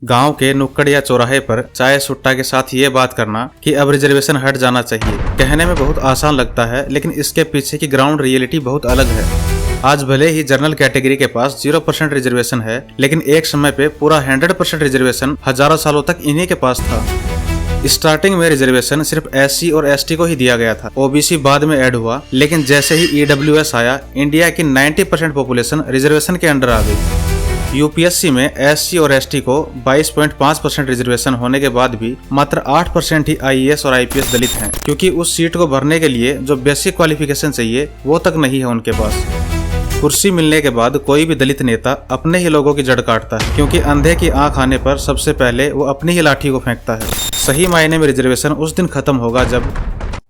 गांव के नुक्कड़ या चौराहे पर चाय सुट्टा के साथ ये बात करना कि अब रिजर्वेशन हट जाना चाहिए कहने में बहुत आसान लगता है, लेकिन इसके पीछे की ग्राउंड रियलिटी बहुत अलग है। आज भले ही जनरल कैटेगरी के पास 0% रिजर्वेशन है, लेकिन एक समय पे पूरा 100% रिजर्वेशन हजारों सालों तक इन्हीं के पास था। स्टार्टिंग में रिजर्वेशन सिर्फ SC और ST को ही दिया गया था। OBC बाद में ऐड हुआ, लेकिन जैसे ही EWS आया, इंडिया की 90% पॉपुलेशन रिजर्वेशन के अंडर आ गई। UPSC में SC और ST को 22.5% रिजर्वेशन होने के बाद भी मात्र 8% ही IAS और IPS दलित हैं, क्योंकि उस सीट को भरने के लिए जो बेसिक क्वालिफिकेशन चाहिए वो तक नहीं है उनके पास। कुर्सी मिलने के बाद कोई भी दलित नेता अपने ही लोगों की जड़ काटता है, क्योंकि अंधे की आंख आने पर सबसे पहले वो अपनी ही लाठी को फेंकता है। सही मायने में रिजर्वेशन उस दिन खत्म होगा जब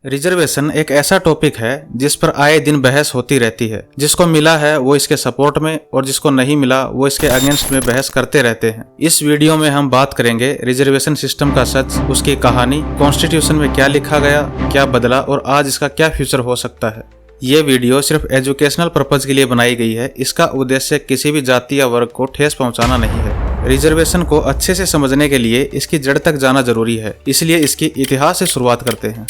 रिजर्वेशन एक ऐसा टॉपिक है जिस पर आए दिन बहस होती रहती है। जिसको मिला है वो इसके सपोर्ट में और जिसको नहीं मिला वो इसके अगेंस्ट में बहस करते रहते हैं। इस वीडियो में हम बात करेंगे रिजर्वेशन सिस्टम का सच, उसकी कहानी, कॉन्स्टिट्यूशन में क्या लिखा गया, क्या बदला और आज इसका क्या फ्यूचर हो सकता है। ये वीडियो सिर्फ एजुकेशनल पर्पज के लिए बनाई गई है। इसका उद्देश्य किसी भी जाति या वर्ग को ठेस पहुंचाना नहीं है। रिजर्वेशन को अच्छे से समझने के लिए इसकी जड़ तक जाना जरूरी है, इसलिए इसकी इतिहास से शुरुआत करते हैं।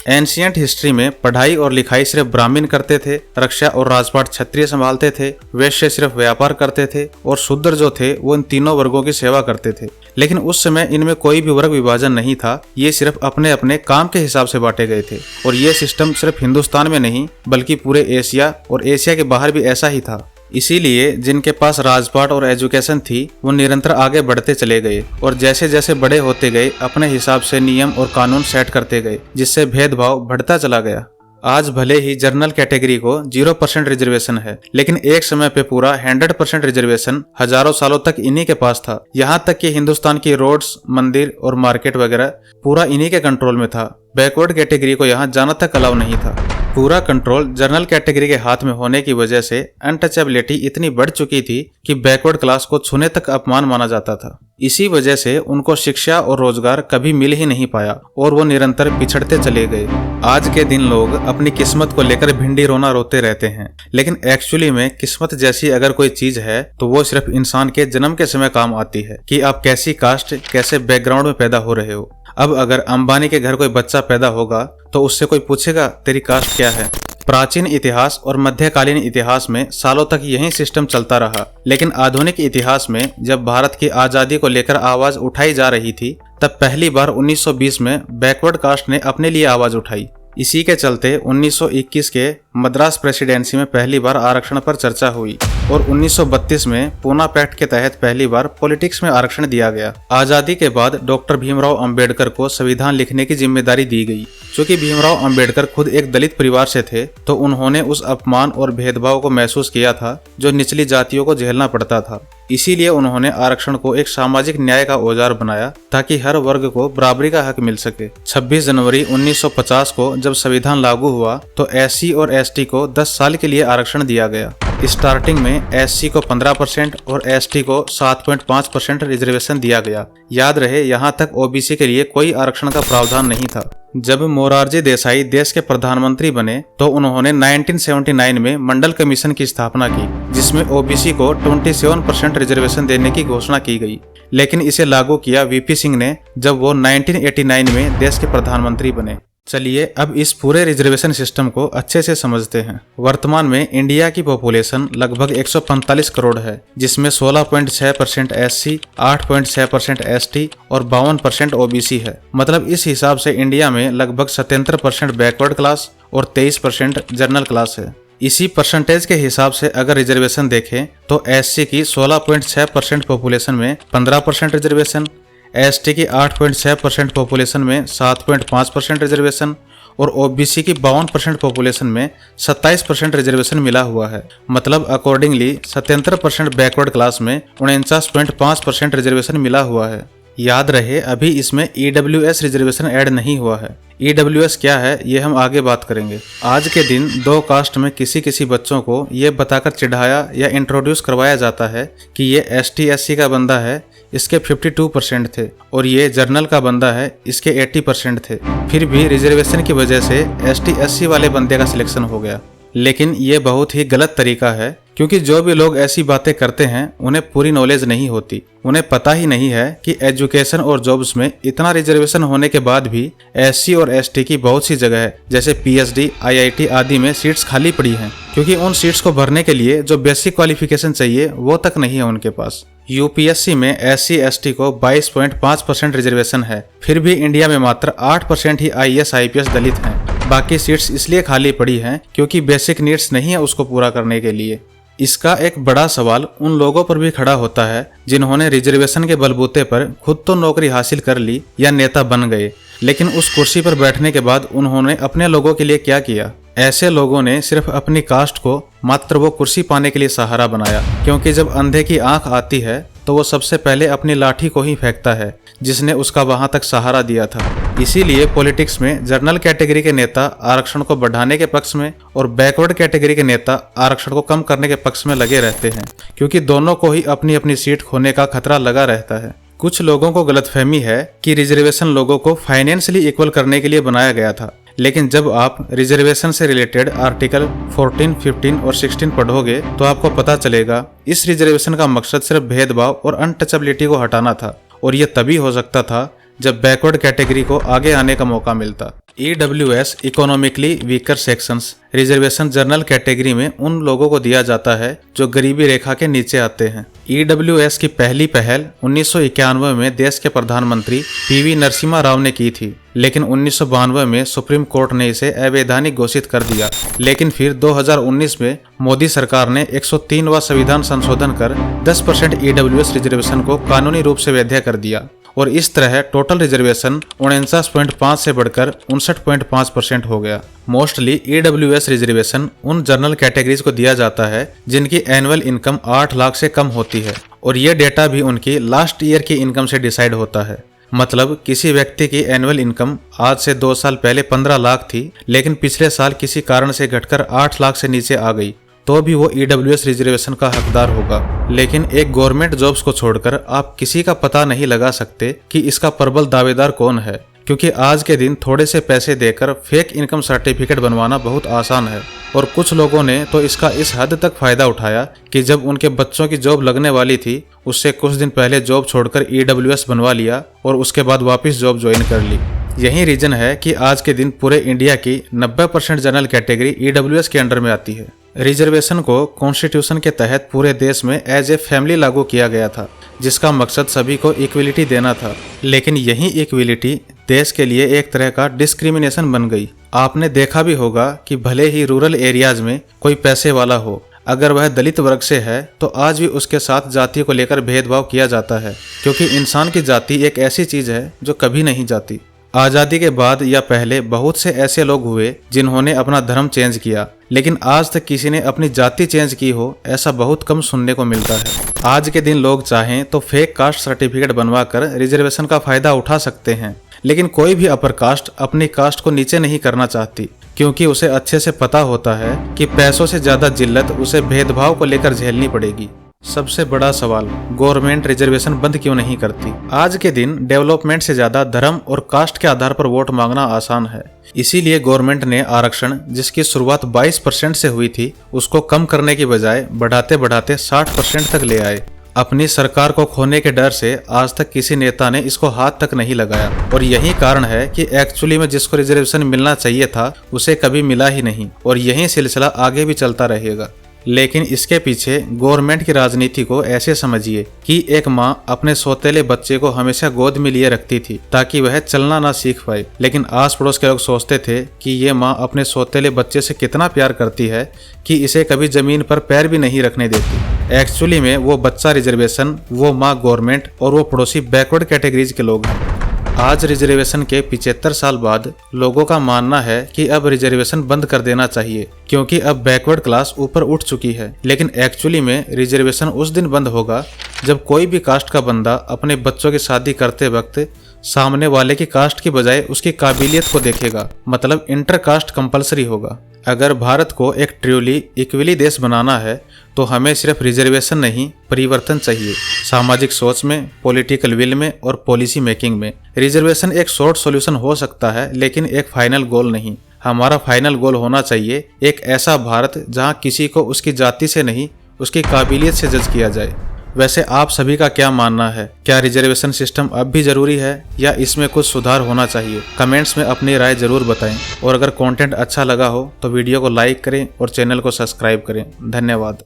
एंशिएंट हिस्ट्री में पढ़ाई और लिखाई सिर्फ ब्राह्मण करते थे, रक्षा और राजपाट क्षत्रिय संभालते थे, वैश्य सिर्फ व्यापार करते थे और शूद्र जो थे वो इन तीनों वर्गों की सेवा करते थे। लेकिन उस समय इनमें कोई भी वर्ग विभाजन नहीं था। ये सिर्फ अपने अपने काम के हिसाब से बांटे गए थे और ये सिस्टम सिर्फ हिंदुस्तान में नहीं बल्कि पूरे एशिया और एशिया के बाहर भी ऐसा ही था। इसीलिए जिनके पास राजपाट और एजुकेशन थी वो निरंतर आगे बढ़ते चले गए और जैसे जैसे बड़े होते गए अपने हिसाब से नियम और कानून सेट करते गए, जिससे भेदभाव बढ़ता चला गया। आज भले ही जनरल कैटेगरी को 0% रिजर्वेशन है, लेकिन एक समय पे पूरा 100% रिजर्वेशन हजारों सालों तक इन्हीं के पास था। यहाँ तक कि हिंदुस्तान की रोड्स, मंदिर और मार्केट वगैरह पूरा इन्हीं के कंट्रोल में था। बैकवर्ड कैटेगरी को यहाँ जाना तक अलाउ नहीं था। पूरा कंट्रोल जनरल कैटेगरी के हाथ में होने की वजह से अनटचेबिलिटी इतनी बढ़ चुकी थी कि बैकवर्ड क्लास को छूने तक अपमान माना जाता था। इसी वजह से उनको शिक्षा और रोजगार कभी मिल ही नहीं पाया और वो निरंतर पिछड़ते चले गए। आज के दिन लोग अपनी किस्मत को लेकर भिंडी रोना रोते रहते हैं, लेकिन एक्चुअली में किस्मत जैसी अगर कोई चीज है तो वो सिर्फ इंसान के जन्म के समय काम आती है कि आप कैसी कास्ट, कैसे बैकग्राउंड में पैदा हो रहे हो। अब अगर अंबानी के घर कोई बच्चा पैदा होगा तो उससे कोई पूछेगा तेरी कास्ट क्या है। प्राचीन इतिहास और मध्यकालीन इतिहास में सालों तक यही सिस्टम चलता रहा, लेकिन आधुनिक इतिहास में जब भारत की आजादी को लेकर आवाज उठाई जा रही थी तब पहली बार 1920 में बैकवर्ड कास्ट ने अपने लिए आवाज उठाई। इसी के चलते 1921 के मद्रास प्रेसिडेंसी में पहली बार आरक्षण पर चर्चा हुई और 1932 में पूना पैक्ट के तहत पहली बार पॉलिटिक्स में आरक्षण दिया गया। आजादी के बाद डॉक्टर भीमराव अंबेडकर को संविधान लिखने की जिम्मेदारी दी गई। क्योंकि भीमराव अंबेडकर खुद एक दलित परिवार से थे तो उन्होंने उस अपमान और भेदभाव को महसूस किया था जो निचली जातियों को झेलना पड़ता था। इसीलिए उन्होंने आरक्षण को एक सामाजिक न्याय का औजार बनाया ताकि हर वर्ग को बराबरी का हक मिल सके। 26 जनवरी 1950 को जब संविधान लागू हुआ तो SC और ST को 10 साल के लिए आरक्षण दिया गया। स्टार्टिंग में SC को 15% और ST को 7.5% रिजर्वेशन दिया गया। याद रहे, यहाँ तक OBC के लिए कोई आरक्षण का प्रावधान नहीं था। जब मोरारजी देसाई देश के प्रधानमंत्री बने तो उन्होंने 1979 में मंडल कमीशन की स्थापना की, जिसमें OBC को 27% रिजर्वेशन देने की घोषणा की गई। लेकिन इसे लागू किया VP सिंह ने जब वो 1989 में देश के प्रधानमंत्री बने। चलिए अब इस पूरे रिजर्वेशन सिस्टम को अच्छे से समझते हैं। वर्तमान में इंडिया की पॉपुलेशन लगभग 145 करोड़ है, जिसमें 16.6% SC, 8.6% ST और 52% OBC है। मतलब इस हिसाब से इंडिया में लगभग 77% बैकवर्ड क्लास और 23% जनरल क्लास है। इसी परसेंटेज के हिसाब से अगर रिजर्वेशन देखें तो SC की 16.6% पॉपुलेशन में 15% रिजर्वेशन, ST की 8.6% पॉपुलेशन में 7.5% रिजर्वेशन और OBC की 52% पॉपुलेशन में 27% रिजर्वेशन मिला हुआ है। मतलब अकॉर्डिंगली 77% बैकवर्ड क्लास में 49.5% रिजर्वेशन मिला हुआ है। याद रहे, अभी इसमें EWS रिजर्वेशन ऐड नहीं हुआ है। EWS क्या है ये हम आगे बात करेंगे। आज के दिन 2 कास्ट में किसी बच्चों को ये बताकर चिढ़ाया या इंट्रोड्यूस करवाया जाता है कि ये ST SC का बंदा है, इसके 52% थे और ये जर्नल का बंदा है, इसके 80% थे। फिर भी रिजर्वेशन की वजह से ST SC वाले बंदे का सिलेक्शन हो गया। लेकिन ये बहुत ही गलत तरीका है, क्योंकि जो भी लोग ऐसी बातें करते हैं उन्हें पूरी नॉलेज नहीं होती। उन्हें पता ही नहीं है कि एजुकेशन और जॉब्स में इतना रिजर्वेशन होने के बाद भी SC और ST की बहुत सी जगह है जैसे PhD, IIT आदि में सीट्स खाली पड़ी हैं, क्योंकि उन सीट्स को भरने के लिए जो बेसिक क्वालिफिकेशन चाहिए वो तक नहीं है उनके पास। UPSC में SC ST को 22.5% रिजर्वेशन है, फिर भी इंडिया में मात्र 8% ही IAS IPS दलित हैं। बाकी सीट्स इसलिए खाली पड़ी हैं क्योंकि बेसिक नीड्स नहीं है उसको पूरा करने के लिए। इसका एक बड़ा सवाल उन लोगों पर भी खड़ा होता है जिन्होंने रिजर्वेशन के बलबूते पर खुद तो नौकरी हासिल कर ली या नेता बन गए, लेकिन उस कुर्सी पर बैठने के बाद उन्होंने अपने लोगों के लिए क्या किया। ऐसे लोगों ने सिर्फ अपनी कास्ट को मात्र वो कुर्सी पाने के लिए सहारा बनाया, क्योंकि जब अंधे की आंख आती है तो वो सबसे पहले अपनी लाठी को ही फेंकता है जिसने उसका वहां तक सहारा दिया था। इसीलिए पॉलिटिक्स में जनरल कैटेगरी के नेता आरक्षण को बढ़ाने के पक्ष में और बैकवर्ड कैटेगरी के नेता आरक्षण को कम करने के पक्ष में लगे रहते हैं, क्योंकि दोनों को ही अपनी अपनी सीट खोने का खतरा लगा रहता है। कुछ लोगों को गलतफहमी है कि रिजर्वेशन लोगों को फाइनेंशियली इक्वल करने के लिए बनाया गया था, लेकिन जब आप रिजर्वेशन से रिलेटेड आर्टिकल 14, 15 और 16 पढ़ोगे तो आपको पता चलेगा इस रिजर्वेशन का मकसद सिर्फ भेदभाव और अनटचेबिलिटी को हटाना था, और ये तभी हो सकता था जब बैकवर्ड कैटेगरी को आगे आने का मौका मिलता। EWS economically weaker sections reservation general category में उन लोगों को दिया जाता है जो गरीबी रेखा के नीचे आते हैं। EWS की पहली पहल 1991 में देश के प्रधानमंत्री PV नरसिम्हा राव ने की थी, लेकिन 1992 में सुप्रीम कोर्ट ने इसे अवैधानिक घोषित कर दिया। लेकिन फिर 2019 में मोदी सरकार ने 103वां संविधान संशोधन कर 10% EWS रिजर्वेशन को कानूनी रूप से वैध कर दिया, और इस तरह टोटल रिजर्वेशन 49.5 से बढ़कर 59.5% हो गया। मोस्टली EWS रिजर्वेशन उन जनरल कैटेगरीज को दिया जाता है जिनकी एनुअल इनकम 8 लाख से कम होती है, और ये डेटा भी उनकी लास्ट ईयर की इनकम से डिसाइड होता है। मतलब किसी व्यक्ति की एनुअल इनकम आज से 2 साल पहले 15 लाख थी, लेकिन पिछले साल किसी कारण से घटकर 8 लाख से नीचे आ गई, तो भी वो EWS रिजर्वेशन का हकदार होगा। लेकिन एक गवर्नमेंट जॉब्स को छोड़कर आप किसी का पता नहीं लगा सकते कि इसका प्रबल दावेदार कौन है, क्योंकि आज के दिन थोड़े से पैसे देकर फेक इनकम सर्टिफिकेट बनवाना बहुत आसान है। और कुछ लोगों ने तो इसका इस हद तक फायदा उठाया कि जब उनके बच्चों की जॉब लगने वाली थी उससे कुछ दिन पहले जॉब छोड़कर EWS बनवा लिया और उसके बाद वापस जॉब ज्वाइन कर ली। यही रीजन है कि आज के दिन पूरे इंडिया की 90% जनरल कैटेगरी EWS के अंडर में आती है। रिजर्वेशन को कॉन्स्टिट्यूशन के तहत पूरे देश में एज ए फैमिली लागू किया गया था, जिसका मकसद सभी को इक्वलिटी देना था। लेकिन यही इक्वलिटी देश के लिए एक तरह का डिस्क्रिमिनेशन बन गई। आपने देखा भी होगा कि भले ही रूरल एरियाज में कोई पैसे वाला हो, अगर वह दलित वर्ग से है तो आज भी उसके साथ जाति को लेकर भेदभाव किया जाता है, क्योंकि इंसान की जाति एक ऐसी चीज है जो कभी नहीं जाती। आज़ादी के बाद या पहले बहुत से ऐसे लोग हुए जिन्होंने अपना धर्म चेंज किया, लेकिन आज तक किसी ने अपनी जाति चेंज की हो ऐसा बहुत कम सुनने को मिलता है। आज के दिन लोग चाहें तो फेक कास्ट सर्टिफिकेट बनवाकर रिजर्वेशन का फायदा उठा सकते हैं, लेकिन कोई भी अपर कास्ट अपनी कास्ट को नीचे नहीं करना चाहती, क्योंकि उसे अच्छे से पता होता है कि पैसों से ज्यादा जिल्लत उसे भेदभाव को लेकर झेलनी पड़ेगी। सबसे बड़ा सवाल, गवर्नमेंट रिजर्वेशन बंद क्यों नहीं करती? आज के दिन डेवलपमेंट से ज्यादा धर्म और कास्ट के आधार पर वोट मांगना आसान है। इसीलिए गवर्नमेंट ने आरक्षण, जिसकी शुरुआत 22% से हुई थी, उसको कम करने की बजाय बढ़ाते बढ़ाते 60% तक ले आए। अपनी सरकार को खोने के डर से आज तक किसी नेता ने इसको हाथ तक नहीं लगाया, और यही कारण है कि एक्चुअली में जिसको रिजर्वेशन मिलना चाहिए था उसे कभी मिला ही नहीं, और यही सिलसिला आगे भी चलता रहेगा। लेकिन इसके पीछे गवर्नमेंट की राजनीति को ऐसे समझिए कि एक माँ अपने सौतेले बच्चे को हमेशा गोद में लिए रखती थी ताकि वह चलना ना सीख पाए, लेकिन आस पड़ोस के लोग सोचते थे कि ये माँ अपने सौतेले बच्चे से कितना प्यार करती है कि इसे कभी जमीन पर पैर भी नहीं रखने देती। एक्चुअली में वो बच्चा रिजर्वेशन, वो माँ गवर्नमेंट और वो पड़ोसी बैकवर्ड कैटेगरीज के लोग हैं। आज रिजर्वेशन के 75 साल बाद लोगों का मानना है कि अब रिजर्वेशन बंद कर देना चाहिए, क्योंकि अब बैकवर्ड क्लास ऊपर उठ चुकी है। लेकिन एक्चुअली में रिजर्वेशन उस दिन बंद होगा जब कोई भी कास्ट का बंदा अपने बच्चों की शादी करते वक्त सामने वाले की कास्ट की बजाय उसकी काबिलियत को देखेगा, मतलब इंटर कास्ट कंपलसरी होगा। अगर भारत को एक ट्रूली इक्वली देश बनाना है तो हमें सिर्फ रिजर्वेशन नहीं, परिवर्तन चाहिए, सामाजिक सोच में, पॉलिटिकल विल में और पॉलिसी मेकिंग में। रिजर्वेशन एक शॉर्ट सॉल्यूशन हो सकता है, लेकिन एक फाइनल गोल नहीं। हमारा फाइनल गोल होना चाहिए एक ऐसा भारत जहां किसी को उसकी जाति से नहीं, उसकी काबिलियत से जज किया जाए। वैसे आप सभी का क्या मानना है? क्या रिजर्वेशन सिस्टम अब भी जरूरी है या इसमें कुछ सुधार होना चाहिए? कमेंट्स में अपनी राय जरूर बताएं और अगर कंटेंट अच्छा लगा हो तो वीडियो को लाइक करें और चैनल को सब्सक्राइब करें। धन्यवाद।